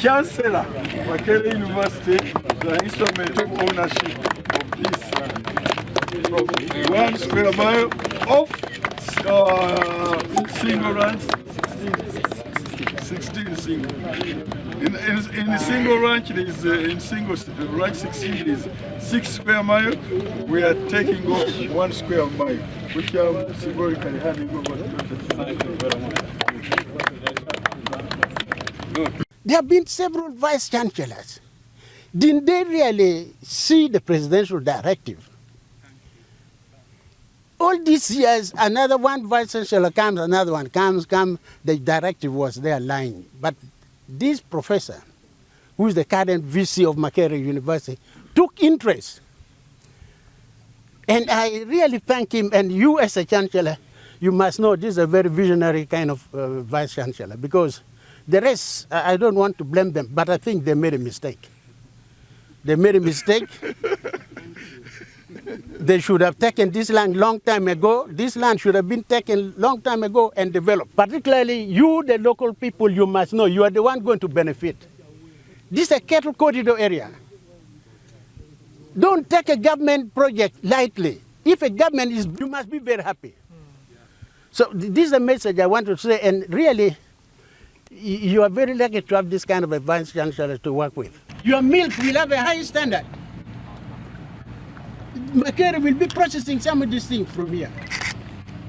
Chancellor, Makerere University, the instrument of ownership of this from 1 square mile of single ranch, 16 single. In the single ranch, there is in single ranch 16 is 6 square mile. We are taking off 1 square mile, which I'm symbolically handing over to the. Thank you very much. Good. There have been several vice chancellors. Didn't they really see the presidential directive? All these years, another one vice chancellor comes, another one comes, the directive was there lying. But this professor, who is the current VC of Makerere University, took interest. And I really thank him, and you as a chancellor, you must know this is a very visionary kind of vice chancellor, because the rest, I don't want to blame them, but I think they made a mistake. They made a mistake. They should have taken this land long time ago. This land should have been taken long time ago and developed. Particularly you, the local people, you must know you are the one going to benefit. This is a cattle corridor area. Don't take a government project lightly. If a government is, you must be very happy. So this is a message I want to say, and really, you are very lucky to have this kind of a vice chancellor to work with. Your milk will have a high standard. Makerere will be processing some of these things from here.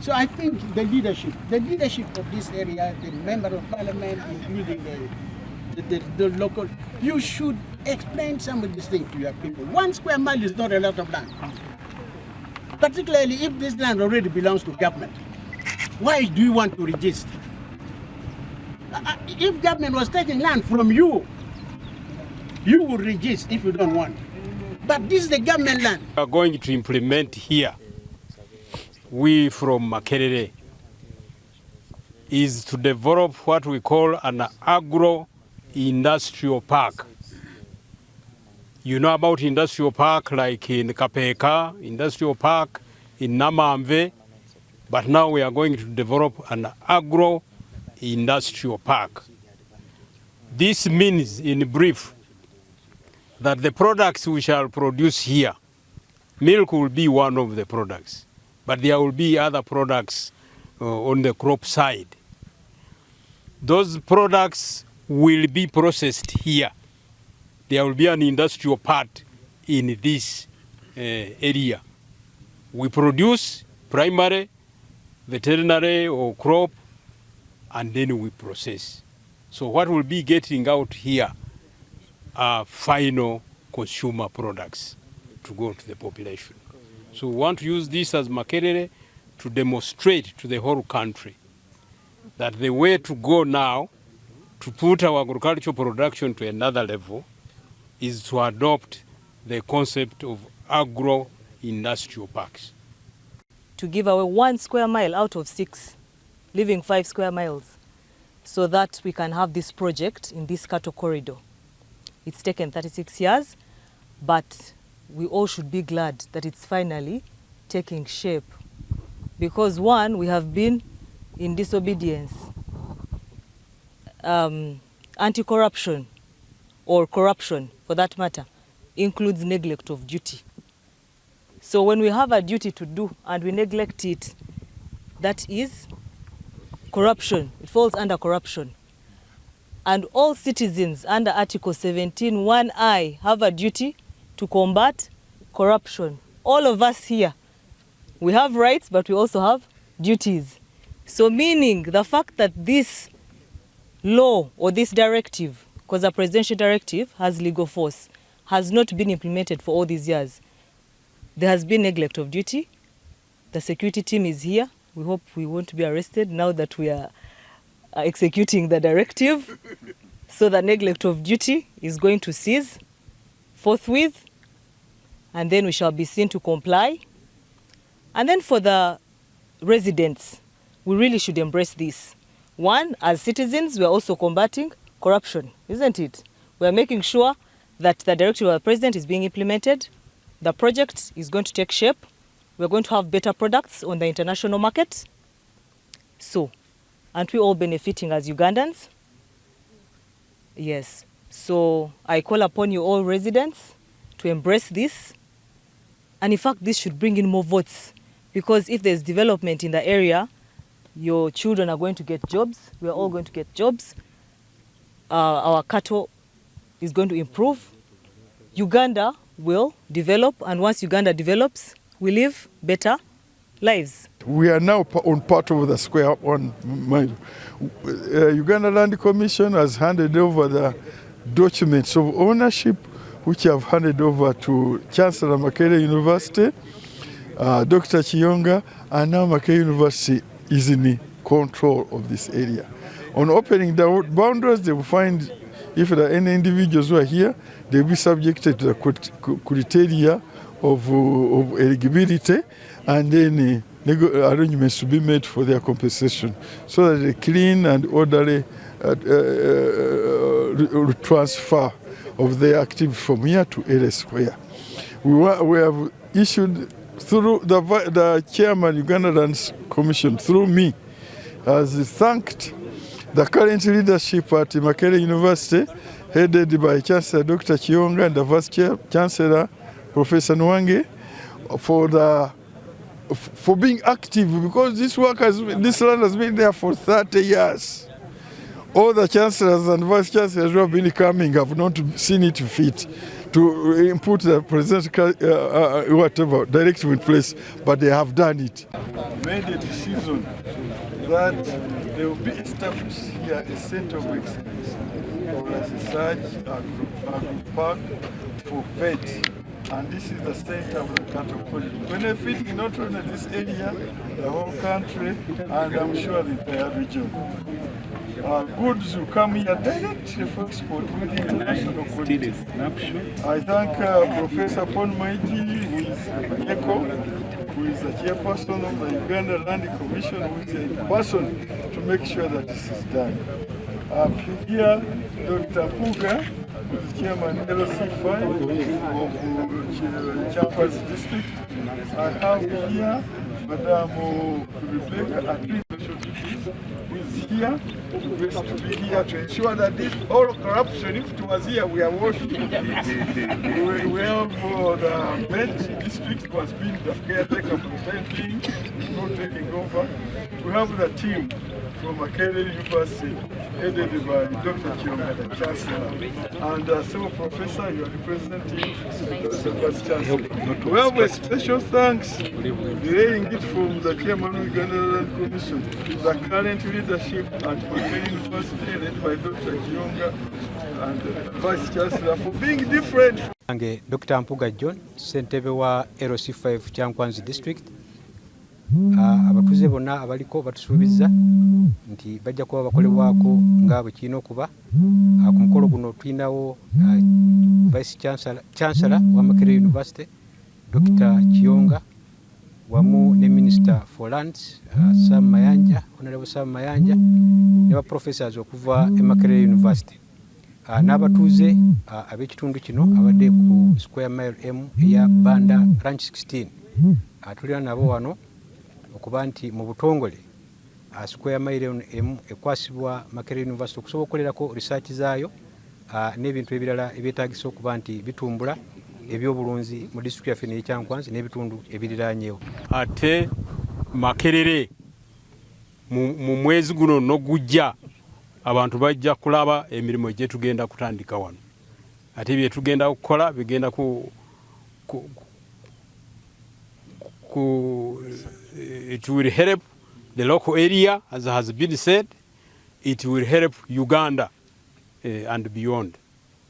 So I think the leadership of this area, the member of parliament, including the local, you should explain some of these things to your people. 1 square mile is not a lot of land. Particularly if this land already belongs to government. Why do you want to register? If government was taking land from you, you would register if you don't want. But this is the government land. We are going to implement here, we from Makerere, is to develop what we call an agro-industrial park. You know about industrial park like in Kapeka, industrial park in Namamve, but now we are going to develop an agro-industrial park. This means, in brief, that the products we shall produce here, milk will be one of the products, but there will be other products on the crop side. Those products will be processed here. There will be an industrial part in this area. We produce primary, veterinary or crop, and then we process. So what will be getting out here are final consumer products to go to the population. So we want to use this as Makerere to demonstrate to the whole country that the way to go now to put our agricultural production to another level is to adopt the concept of agro-industrial parks. To give away 1 square mile out of 6, leaving 5 square miles, so that we can have this project in this cattle corridor. It's taken 36 years, but we all should be glad that it's finally taking shape. Because one, we have been in disobedience. Anti-corruption, or corruption for that matter, includes neglect of duty. So when we have a duty to do and we neglect it, that is corruption. It falls under corruption. And all citizens under Article 17(1)(I) have a duty to combat corruption. All of us here, we have rights, but we also have duties. So meaning the fact that this law or this directive, because a presidential directive has legal force, has not been implemented for all these years. There has been neglect of duty. The security team is here. We hope we won't be arrested now that we are executing the directive. So the neglect of duty is going to cease forthwith, and then we shall be seen to comply. And then for the residents, we really should embrace this. One, as citizens, we are also combating corruption, isn't it? We are making sure that the directive of the president is being implemented. The project is going to take shape. We're going to have better products on the international market. So, aren't we all benefiting as Ugandans? Yes. So I call upon you all residents to embrace this. And in fact, this should bring in more votes, because if there's development in the area, your children are going to get jobs. We are all going to get jobs. Our cattle is going to improve. Uganda will develop, and once Uganda develops, we live better lives. We are now on part of the square on Mailo. Uganda Land Commission has handed over the documents of ownership, which have handed over to Chancellor Makerere University, Dr. Kiyonga, and now Makerere University is in control of this area. On opening the boundaries, they will find if there are any individuals who are here, they will be subjected to the criteria of eligibility, and then arrangements to be made for their compensation, so that a clean and orderly transfer of their activity from here to elsewhere. We have issued through the chairman, Uganda Land Commission, through me, has thanked the current leadership at Makerere University, headed by Chancellor Dr. Kiyonga and the Vice Chancellor Professor Nwange, for being active, because this land has been there for 30 years. All the chancellors and vice chancellors who have been coming have not seen it fit to input the presidential directive in place, but they have done it. Made a decision that they will be established here a center of excellence for research, agro-park for vet. And this is the center of the cattle project, benefiting not only this area, the whole country, and I'm sure the entire region. Goods will come here directly for export with international quality. I thank Professor Maiji, who is who is the chairperson of the Uganda Land Commission, who is a person to make sure that this is done. Here, Dr. Puga, who is chairman of LC5 of Champas District. I have here Madame Rebecca, who is here to be here to ensure that this all corruption, if it was here, we are washing it. We have the bench district who has been the caretaker for the time being before taking over. We have the team from Makerere University, headed by Dr. Kiyonga, the Chancellor, and several professors you are representing the Vice Chancellor. We have a special thanks relaying it from the Chairman of the Uganda Land Commission, the current leadership at Makerere University, led by Dr. Kiyonga and the Vice Chancellor, for being different. Dr. Mpuga John, Ssentebe wa LC5 Kyankwanzi District. Abatuze bonna abaliko batusuubiza nti bajja kuba bakolebwako nga bwe kirina okuba. Ku mukolo guno tulinawo Vice Chancellor wa Makerere University, Dr. Kiyonga, wamu ne Minister for Lands, Sam Mayanja, Honorable Sam Mayanja, ne ba professors okuva e Makerere University. N'abatuuze ab'ekitundu kino abadde ku Square Mile M eya Banda Ranch 16. Tulina nabo wano okuba nti mu butongole Square Mile M ekwasibwa Makerere University okusobola okukolerako research zaayo n'ebintu ebirala ebyetaagisa okuba nti bitumbula ebyobulunzi mu district yaffe n'ekyankwanzi n'ebitundu ebiriraanyeewo. Ate Makerere mu mwezi guno n'ogujja abantu bajja kulaba emirimu gye tugenda kutandika wano. Ate bye tugenda okukola bigenda it will help the local area, as has been said. It will help Uganda and beyond.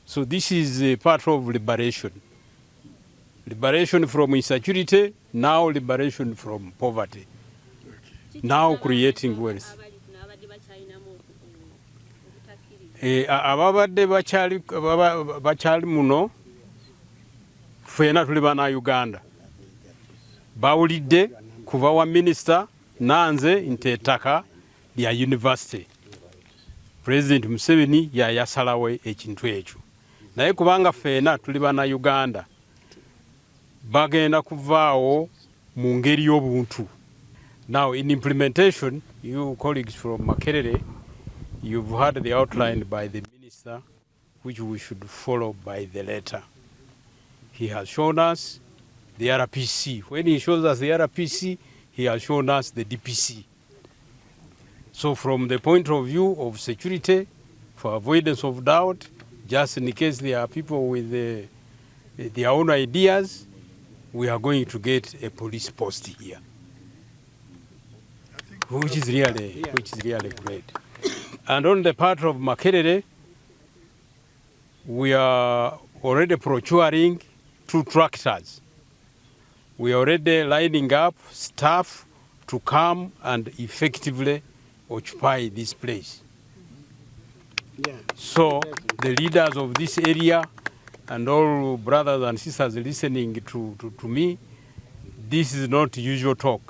So this is a part of liberation. Liberation from insecurity, now liberation from poverty. Now creating wealth. Ababadde bakyali muno ffena tuli bana Uganda. Bawulidde kuva wa minister nanze TTAKA lya university. President Museveni yasalawo ekintu ekyo. Naye kubanga ffena tuli bana Uganda bagenda kuvaawo mu ngeri y'obuntu. Now in implementation, you colleagues from Makerere, you've heard the outline by the minister which we should follow by the letter. He has shown us the RPC. When he shows us the RPC, he has shown us the DPC. So from the point of view of security, for avoidance of doubt, just in case there are people with their own ideas, we are going to get a police post here, which is really great. And on the part of Makerere, we are already procuring 2 tractors. We are already lining up staff to come and effectively occupy this place. Yeah. So the leaders of this area and all brothers and sisters listening to me, this is not usual talk.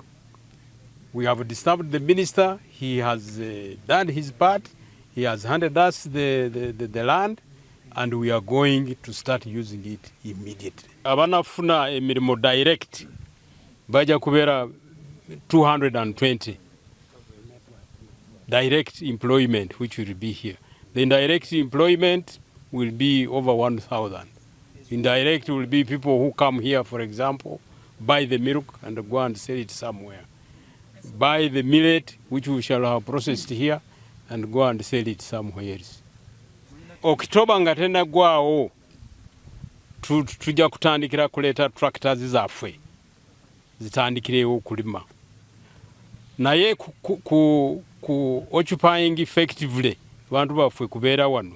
We have disturbed the minister. He has done his part. He has handed us the land, and we are going to start using it immediately. Abanafuna emirimo direct baja kubera 220 direct employment which will be here. The indirect employment will be over 1,000. Indirect will be people who come here, for example, buy the milk and go and sell it somewhere. Buy the millet, which we shall have processed here, and go and sell it somewhere else. Oktoba nga tena gwao tujja kutandikira kuleta tractors zaffe zitandikirewo kulima. Naye ku occupying effectively bantu baffe kubeera wano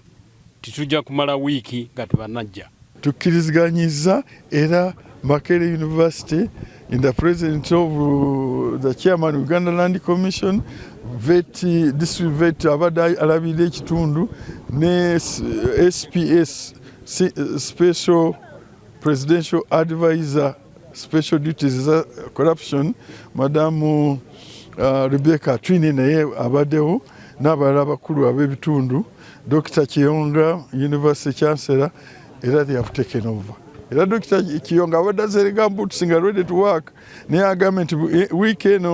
titujja kumala wiiki nga tebanajja. Tukkirizganyiza era Makerere University in the presence of the chairman of Uganda Land Commission, district vet abadde alabirira ekitundu ne SPS special presidential advisor special duties corruption Madamu Rebecca Twine naye abaddewo n'abalala abakulu ab'ebitundu Dr. Kiyonga University Chancellor era they have taken over. Era Dr. Kiyonga abadde azerega boots nga ready to work naye agamba nti weekend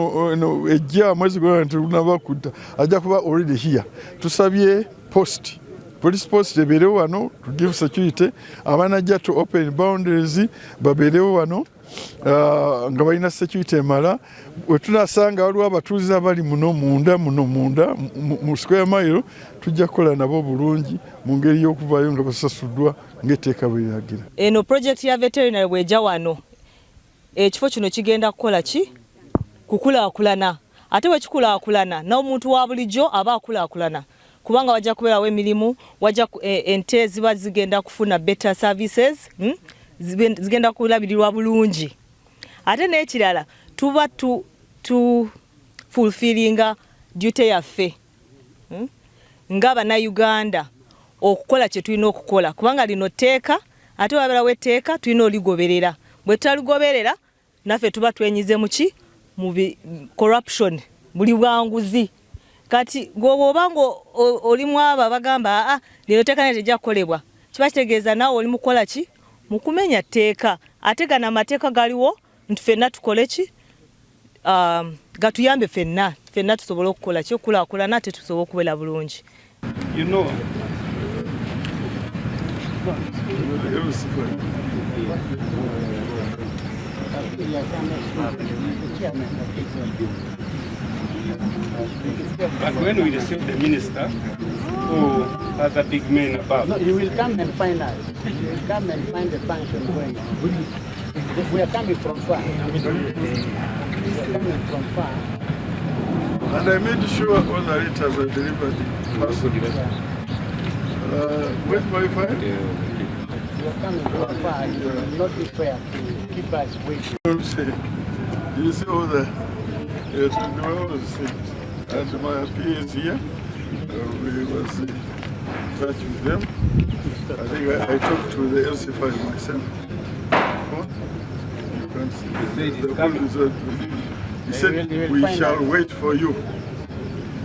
ejja mwezi gwa tunabakutta ajja kuba already here. Tusabye post police post ebeerewo wano to give security, abanajja to open boundaries babeerewo wano nga balina security emala. We tunasanga waliwo abatuuze abali muno munda mu square mile tujja kukola nabo bulungi mu ngeri y'okuvaayo nga basasuddwa ng'etteeka bwe liragira. Eno project ya veterinary bw'ejja wano ekifo kino kigenda kukola ki? Kukulaakulana. Ate bwe kikulaakulana n'omuntu wa bulijjo aba akulaakulana. Kubanga wajja kubeerawo emirimu, wajja ente ziba zigenda kufuna better services, zigenda kulabirirwa bulungi. Ate n'ekirala tuba tu fulfillinga duty yaffe ng'Abannayuganda okukola kye tulina okukola kubanga lino tteeka ate wabeerawo etteeka tulina oligoberera. Bwe tutaligoberera naffe tuba twenyize mu ki? Mu corruption, buli bwanguzi. Kati gwoba ngo olimu abo bagamba lino tteeka ne tejja kukolebwa, kiba kitegeeza naawe oli mukola ki? Mu kumenya tteeka. Ate gano amateeka galiwo nti ffenna tukole ki? Gatuyambe ffenna tusobole okukola ki? Okulaakulana ate tusobole okubeera bulungi. You know, but when we receive the minister who has a big man above, No, you will come and find us. You will come and find the function going on. We are coming from far. And I made sure all the letters were delivered personally. Where's my file? You are coming from far. It will not be fair to keep us waiting. You see all the things. And my PA is here. We was in touch with them. I think I talked to the LC file myself. You can see the whole result. He said, we shall wait for you.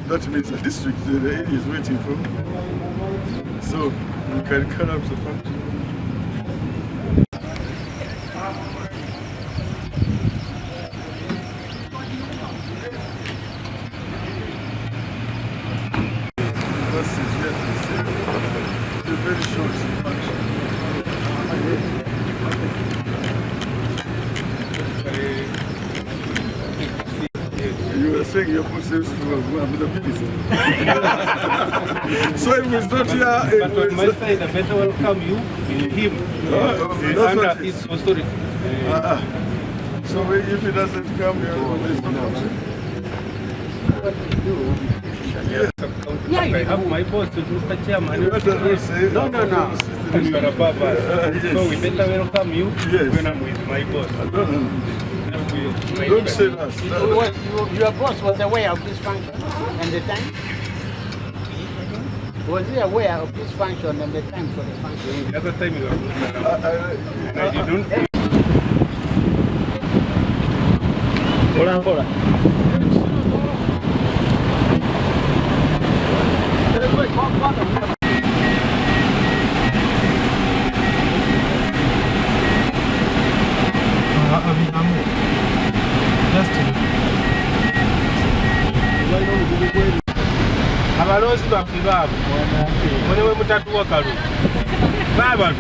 That means the district, the area is waiting for you. So we can cut up the function. This is yet to see. a very short function. You were saying your Muslims were the minister. So if it's not here, but on my side, I better welcome you in him under his authority. So if he doesn't come here, there's no function. I have my boss, Mr. Chairman. No. You are above us. So we better welcome you when I'm with my boss. Don't say that. Your boss was aware of this function and the time? Was he aware of this function and the time for the function? The other time you were and I didn't. Hold on. Abalonzi baffe baabo munewe mutatuwa kalu baba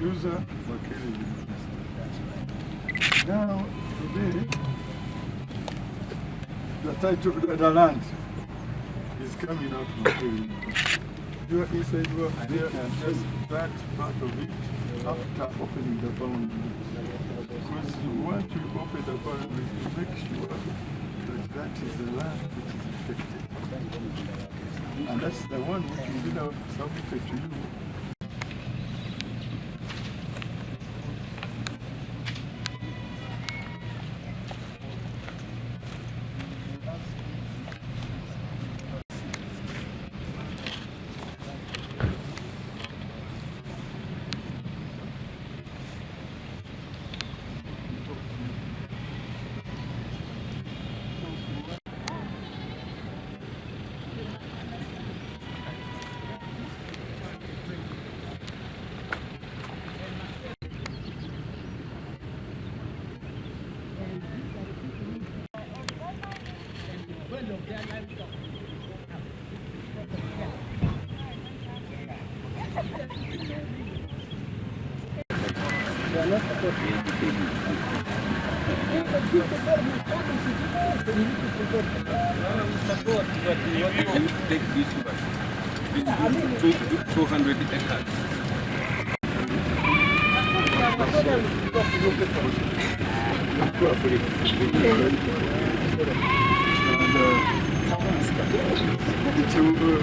User Makerere. Now, today, the title of the land is coming out from Makerere. You are inside work there and just that part of it after opening the boundary. Because you want to open the boundary to make sure that that is the land which is affected. And that's the one which will be now submitted to you. Take this one. 200 acres.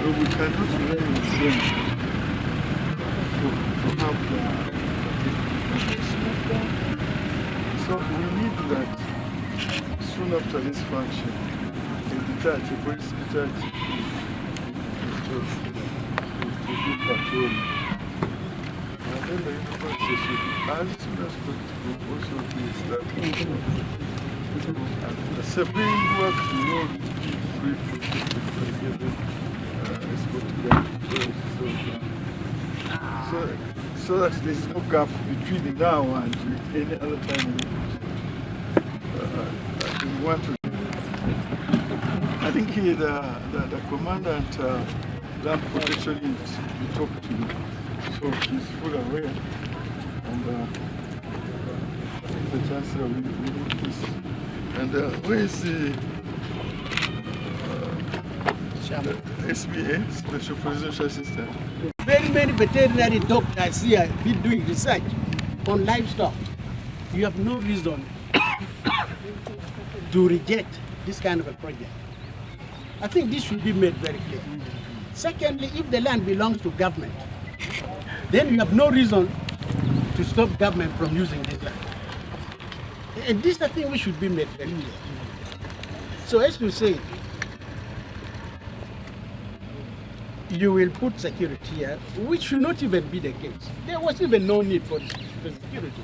We cannot soon after this function, the police detached to do patrol. And then the university should, as soon as possible, also be established. And Sabine worked to know the free so that there's no gap between now and any other time we want to. I think the commandant land protection unit we talked to, so he's fully aware, and the chancellor will do this. And where is the SBA, Special Presidential Assistant? Very many veterinary doctors here been doing research on livestock. You have no reason to reject this kind of a project. I think this should be made very clear. Secondly, if the land belongs to government, then you have no reason to stop government from using this land. And this, I think, we should be made very clear. So as you say, you will put security here, which should not even be the case. There was even no need for security.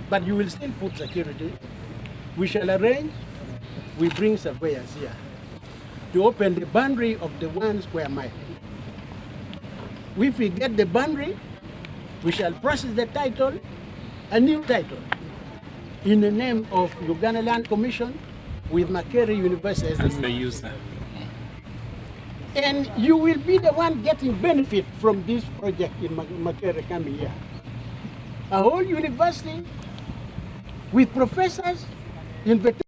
But you will still put security. We shall arrange, we bring surveyors here to open the boundary of the 1 square mile. If we get the boundary, we shall process the title, a new title, in the name of Uganda Land Commission with Makerere University as the user. And you will be the one getting benefit from this project in Makerere coming here. A whole university with professors in